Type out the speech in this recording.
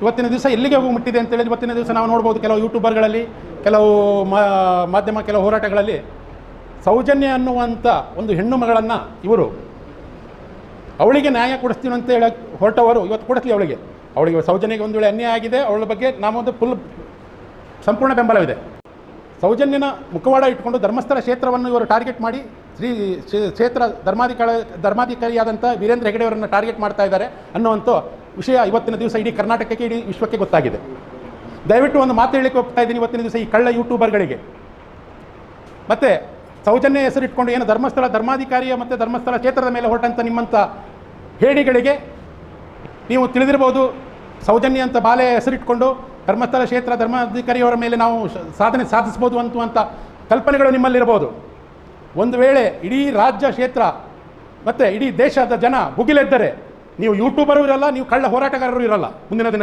ಇವತ್ತಿನ ದಿವಸ ಎಲ್ಲಿಗೆ ಹೋಗಿ ಮುಟ್ಟಿದೆ ಅಂತೇಳಿ ಇವತ್ತಿನ ದಿವಸ ನಾವು ನೋಡ್ಬೋದು. ಕೆಲವು ಯೂಟ್ಯೂಬರ್ಗಳಲ್ಲಿ, ಕೆಲವು ಮಾಧ್ಯಮ, ಕೆಲವು ಹೋರಾಟಗಳಲ್ಲಿ ಸೌಜನ್ಯ ಅನ್ನುವಂಥ ಒಂದು ಹೆಣ್ಣು ಮಗಳನ್ನು ಇವರು ಅವಳಿಗೆ ನ್ಯಾಯ ಕೊಡಿಸ್ತೀವಿ ಅಂತ ಹೇಳಿ ಹೊರಟವರು ಇವತ್ತು ಕೊಡಿಸ್ಲಿ. ಅವಳಿಗೆ ಸೌಜನ್ಯಗೆ ಒಂದು ವೇಳೆ ಅನ್ಯಾಯ ಆಗಿದೆ, ಅವಳ ಬಗ್ಗೆ ನಾವೊಂದು ಸಂಪೂರ್ಣ ಬೆಂಬಲವಿದೆ. ಸೌಜನ್ಯನ ಮುಖವಾಡ ಇಟ್ಕೊಂಡು ಧರ್ಮಸ್ಥಳ ಕ್ಷೇತ್ರವನ್ನು ಇವರು ಟಾರ್ಗೆಟ್ ಮಾಡಿ ಕ್ಷೇತ್ರ ಧರ್ಮಾಧಿಕಾರಿಯಾದಂಥ ವೀರೇಂದ್ರ ಹೆಗಡೆಯವರನ್ನು ಟಾರ್ಗೆಟ್ ಮಾಡ್ತಾ ಇದ್ದಾರೆ ಅನ್ನುವಂಥ ವಿಷಯ ಇವತ್ತಿನ ದಿವಸ ಇಡೀ ಕರ್ನಾಟಕಕ್ಕೆ, ಇಡೀ ವಿಶ್ವಕ್ಕೆ ಗೊತ್ತಾಗಿದೆ. ದಯವಿಟ್ಟು ಒಂದು ಮಾತು ಹೇಳಿಕ್ಕೆ ಹೋಗ್ತಾ ಇದ್ದೀನಿ ಇವತ್ತಿನ ದಿವಸ ಈ ಕಳ್ಳ ಯೂಟ್ಯೂಬರ್ಗಳಿಗೆ. ಮತ್ತು ಸೌಜನ್ಯ ಹೆಸರಿಟ್ಕೊಂಡು ಏನು ಧರ್ಮಸ್ಥಳ ಧರ್ಮಾಧಿಕಾರಿಯ ಮತ್ತು ಧರ್ಮಸ್ಥಳ ಕ್ಷೇತ್ರದ ಮೇಲೆ ಹೊರಟಂಥ ನಿಮ್ಮಂಥ ಹೇಡಿಗಳಿಗೆ ನೀವು ತಿಳಿದಿರ್ಬೋದು. ಸೌಜನ್ಯ ಅಂತ ಬಾಲೆ ಹೆಸರಿಟ್ಕೊಂಡು ಧರ್ಮಸ್ಥಳ ಕ್ಷೇತ್ರ ಧರ್ಮಾಧಿಕಾರಿಯವರ ಮೇಲೆ ನಾವು ಸಾಧನೆ ಸಾಧಿಸ್ಬೋದು ಅಂತ ಕಲ್ಪನೆಗಳು ನಿಮ್ಮಲ್ಲಿರ್ಬೋದು. ಒಂದು ವೇಳೆ ಇಡೀ ರಾಜ್ಯ, ಕ್ಷೇತ್ರ ಮತ್ತು ಇಡೀ ದೇಶದ ಜನ ಭುಗಿಲೆದ್ದರೆ ನೀವು ಯೂಟ್ಯೂಬರು ಇರಲ್ಲ, ನೀವು ಕಳ್ಳ ಹೋರಾಟಗಾರರು ಇರಲ್ಲ ಮುಂದಿನ ದಿನ.